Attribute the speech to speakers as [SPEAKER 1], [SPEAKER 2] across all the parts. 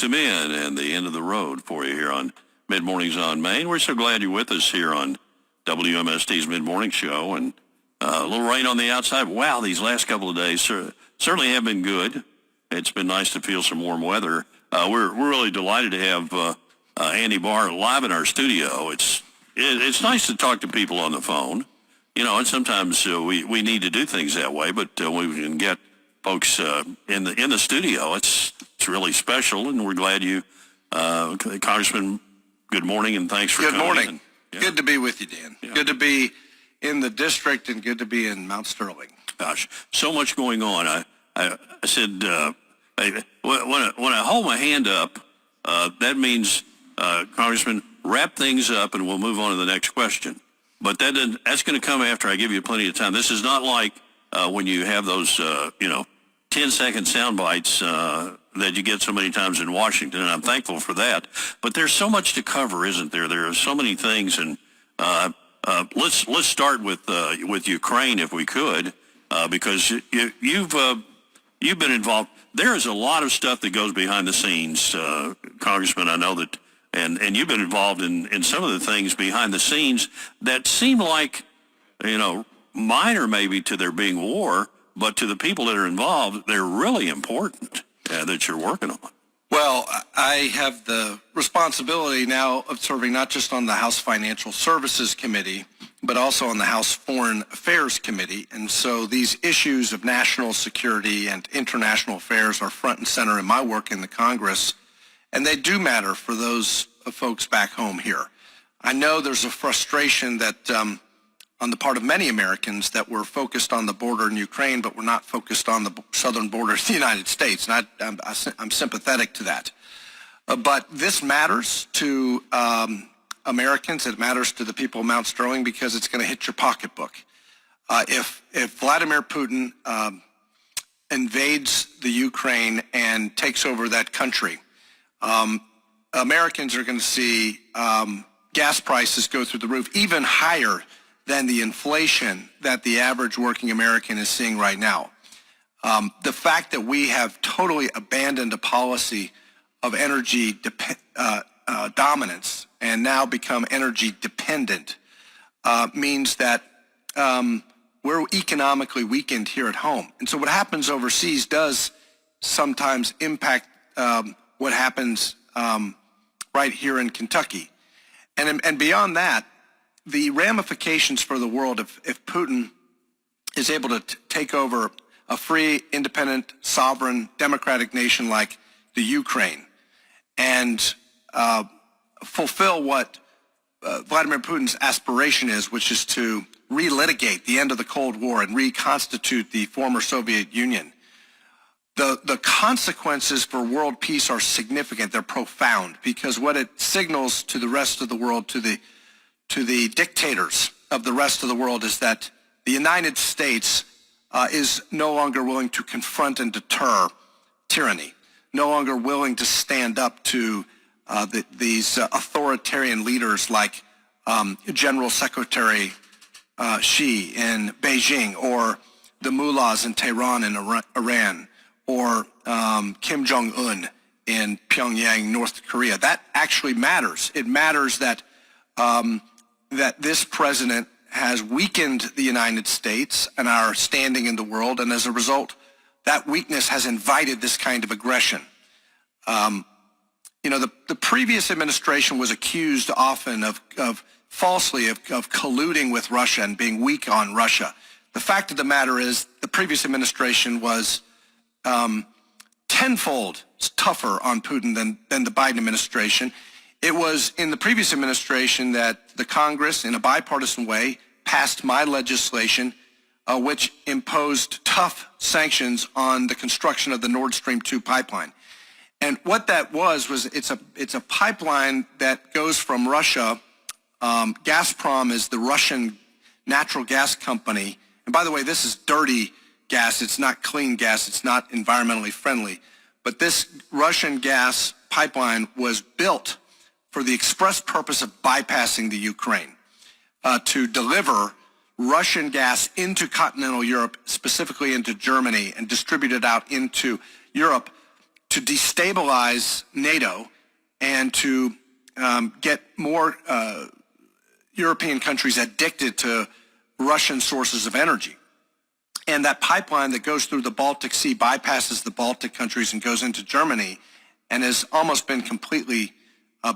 [SPEAKER 1] to Men and the End of the Road for you here on Mid Mornings on Main. We're so glad you're with us here on WMST's Mid Morning Show, and a little rain on the outside. Wow, these last couple of days certainly have been good. It's been nice to feel some warm weather. We're really delighted to have Andy Barr live in our studio. It's nice to talk to people on the phone, you know, and sometimes we need to do things that way, but when we can get folks in the studio, it's really special, and we're glad you, Congressman, good morning, and thanks for coming.
[SPEAKER 2] Good morning.
[SPEAKER 1] And, yeah.
[SPEAKER 2] Good to be with you, Dan. Yeah. Good to be in the district and good to be in Mount Sterling.
[SPEAKER 1] Gosh, so much going on. I said, when I hold my hand up, that means, Congressman, wrap things up and we'll move on to the next question. But that's going to come after I give you plenty of time. This is not like when you have those, 10-second sound bites that you get so many times in Washington, and I'm thankful for that. But there's so much to cover, isn't there? There are so many things, and let's start with Ukraine if we could, because you've been involved. There is a lot of stuff that goes behind the scenes, Congressman. I know that, and you've been involved in some of the things behind the scenes that seem like, minor maybe to there being war, but to the people that are involved, they're really important that you're working on.
[SPEAKER 2] Well, I have the responsibility now of serving not just on the House Financial Services Committee, but also on the House Foreign Affairs Committee. And so these issues of national security and international affairs are front and center in my work in the Congress, and they do matter for those folks back home here. I know there's a frustration that on the part of many Americans that we're focused on the border in Ukraine, but we're not focused on the southern border of the United States. And I'm sympathetic to that. But this matters to Americans. It matters to the people of Mount Sterling because it's going to hit your pocketbook. If Vladimir Putin invades the Ukraine and takes over that country, Americans are going to see gas prices go through the roof, even higher than the inflation that the average working American is seeing right now. The fact that we have totally abandoned a policy of energy dominance and now become energy dependent means that we're economically weakened here at home. And so what happens overseas does sometimes impact what happens right here in Kentucky. And beyond that, the ramifications for the world if Putin is able to take over a free, independent, sovereign, democratic nation like the Ukraine and fulfill what Vladimir Putin's aspiration is, which is to relitigate the end of the Cold War and reconstitute the former Soviet Union. The consequences for world peace are significant. They're profound because what it signals to the rest of the world, to the dictators of the rest of the world, is that the United States is no longer willing to confront and deter tyranny, no longer willing to stand up to these authoritarian leaders like General Secretary Xi in Beijing, or the mullahs in Tehran and Iran, or Kim Jong-un in Pyongyang, North Korea. That actually matters. It matters that that this president has weakened the United States and our standing in the world, and as a result, that weakness has invited this kind of aggression. The previous administration was accused often of falsely of colluding with Russia and being weak on Russia. The fact of the matter is the previous administration was tenfold tougher on Putin than the Biden administration. It was in the previous administration that the Congress, in a bipartisan way, passed my legislation, which imposed tough sanctions on the construction of the Nord Stream 2 pipeline. And what that was it's a pipeline that goes from Russia. Gazprom is the Russian natural gas company. And by the way, this is dirty gas. It's not clean gas. It's not environmentally friendly. But this Russian gas pipeline was built for the express purpose of bypassing the Ukraine, to deliver Russian gas into continental Europe, specifically into Germany, and distribute it out into Europe to destabilize NATO and to get more European countries addicted to Russian sources of energy. And that pipeline that goes through the Baltic Sea bypasses the Baltic countries and goes into Germany and has almost been completely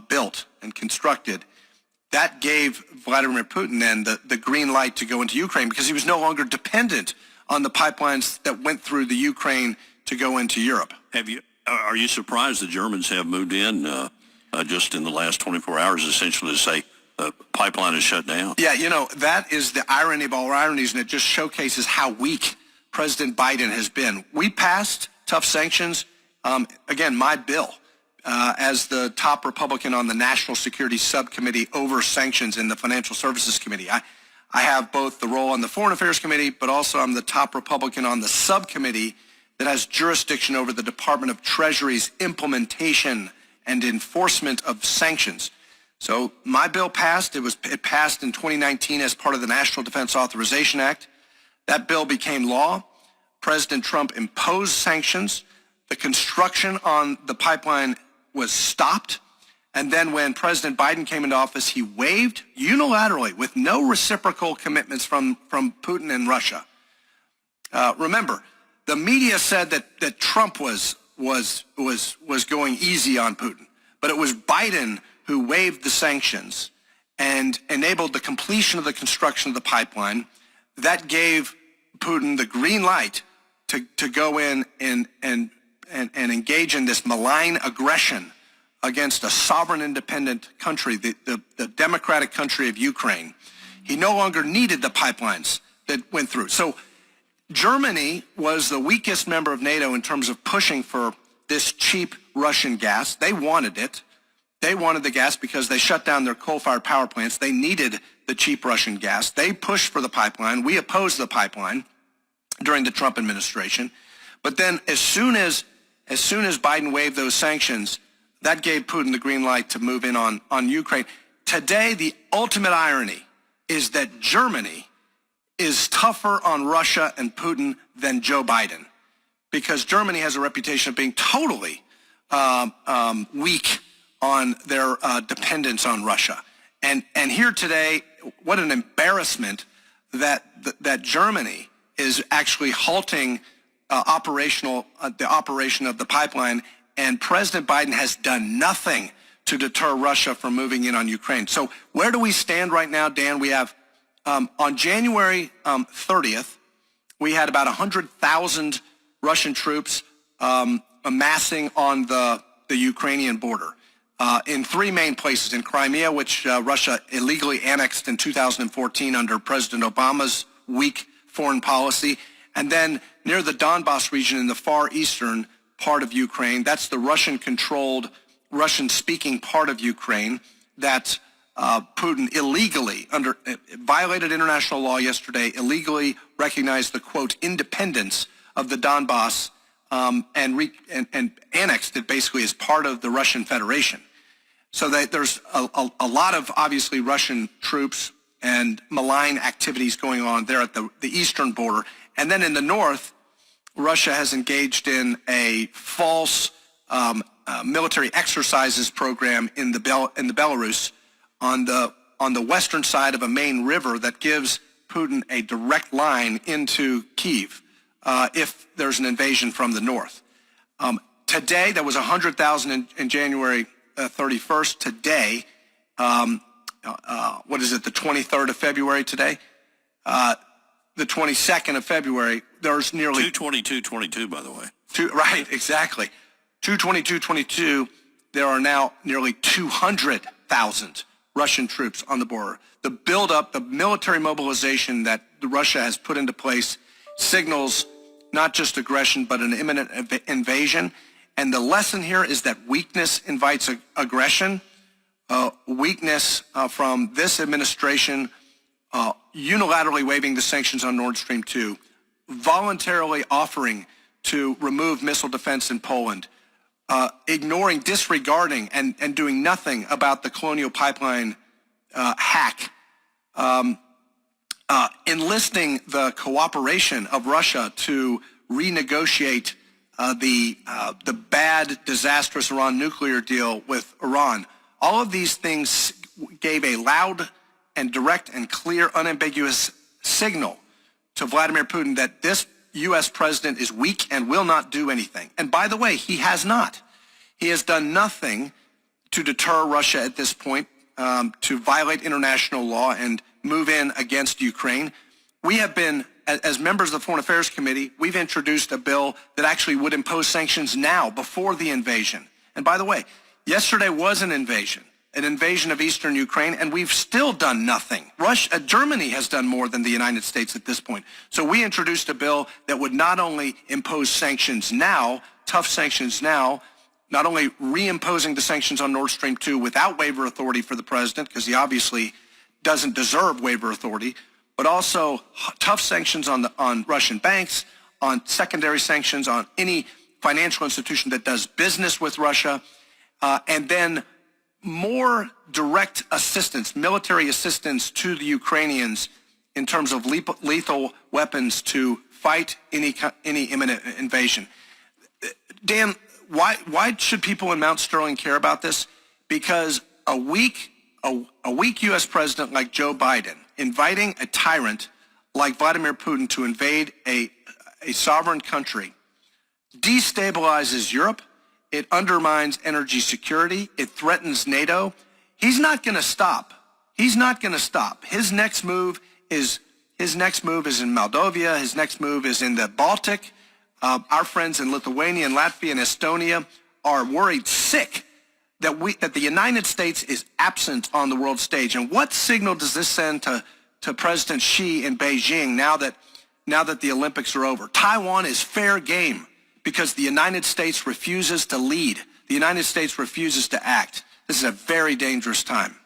[SPEAKER 2] built and constructed. That gave Vladimir Putin then the green light to go into Ukraine because he was no longer dependent on the pipelines that went through the Ukraine to go into Europe.
[SPEAKER 1] Are you surprised the Germans have moved in just in the last 24 hours essentially to say the pipeline is shut down?
[SPEAKER 2] Yeah, that is the irony of all ironies, and it just showcases how weak President Biden has been. We passed tough sanctions. Again, my bill as the top Republican on the National Security Subcommittee over sanctions in the Financial Services Committee. I have both the role on the Foreign Affairs Committee, but also I'm the top Republican on the subcommittee that has jurisdiction over the Department of Treasury's implementation and enforcement of sanctions. So my bill passed. It passed in 2019 as part of the National Defense Authorization Act. That bill became law. President Trump imposed sanctions. The construction on the pipeline was stopped. And then when President Biden came into office, he waived unilaterally with no reciprocal commitments from Putin and Russia. Remember, the media said that Trump was going easy on Putin, but it was Biden who waived the sanctions and enabled the completion of the construction of the pipeline. That gave Putin the green light to go in and engage in this malign aggression against a sovereign independent country, the democratic country of Ukraine. He no longer needed the pipelines that went through. So Germany was the weakest member of NATO in terms of pushing for this cheap Russian gas. They wanted it. They wanted the gas because they shut down their coal-fired power plants. They needed the cheap Russian gas. They pushed for the pipeline. We opposed the pipeline during the Trump administration. But then as soon as Biden waived those sanctions, that gave Putin the green light to move in on Ukraine. Today, the ultimate irony is that Germany is tougher on Russia and Putin than Joe Biden, because Germany has a reputation of being totally weak on their dependence on Russia. And here today, what an embarrassment that Germany is actually halting the operation of the pipeline, and President Biden has done nothing to deter Russia from moving in on Ukraine. So where do we stand right now, Dan? We have, on January 30th, we had about 100,000 Russian troops amassing on the Ukrainian border in three main places: in Crimea, which Russia illegally annexed in 2014 under President Obama's weak foreign policy, and then near the Donbass region in the far eastern part of Ukraine. That's the Russian-controlled, Russian-speaking part of Ukraine that Putin illegally, violated international law yesterday, illegally recognized the, quote, independence of the Donbass and annexed it basically as part of the Russian Federation. So that there's a lot of, obviously, Russian troops and malign activities going on there at the eastern border. And then in the north, Russia has engaged in a false military exercises program in the Belarus on the western side of a main river that gives Putin a direct line into Kyiv if there's an invasion from the north. Today, there was 100,000 in January 31st. Today, what is it, the 23rd of February today? The 22nd of February, there's nearly...
[SPEAKER 1] 222.22, by the way.
[SPEAKER 2] Right, exactly. 222.22, there are now nearly 200,000 Russian troops on the border. The buildup, the military mobilization that Russia has put into place signals not just aggression, but an imminent invasion. And the lesson here is that weakness invites aggression. Weakness from this administration unilaterally waiving the sanctions on Nord Stream 2, voluntarily offering to remove missile defense in Poland, disregarding and doing nothing about the Colonial Pipeline hack, enlisting the cooperation of Russia to renegotiate the bad, disastrous Iran nuclear deal with Iran. All of these things gave a loud and direct and clear, unambiguous signal to Vladimir Putin that this U.S. president is weak and will not do anything. And by the way, he has not. He has done nothing to deter Russia at this point, to violate international law and move in against Ukraine. We have been, as members of the Foreign Affairs Committee, we've introduced a bill that actually would impose sanctions now, before the invasion. And by the way, yesterday was an invasion of eastern Ukraine, and we've still done nothing. Germany has done more than the United States at this point. So we introduced a bill that would not only impose sanctions now, tough sanctions now, not only reimposing the sanctions on Nord Stream 2 without waiver authority for the president, because he obviously doesn't deserve waiver authority, but also tough sanctions on Russian banks, on secondary sanctions on any financial institution that does business with Russia, and then more direct assistance, military assistance to the Ukrainians in terms of lethal weapons to fight any imminent invasion. Dan, why should people in Mount Sterling care about this? Because a weak U.S. president like Joe Biden inviting a tyrant like Vladimir Putin to invade a sovereign country destabilizes Europe. It undermines energy security. It threatens NATO. He's not going to stop. He's not going to stop. His next move is in Moldova. His next move is in the Baltic. Our friends in Lithuania and Latvia and Estonia are worried sick that the United States is absent on the world stage. And what signal does this send to President Xi in Beijing now that the Olympics are over? Taiwan is fair game because the United States refuses to lead. The United States refuses to act. This is a very dangerous time.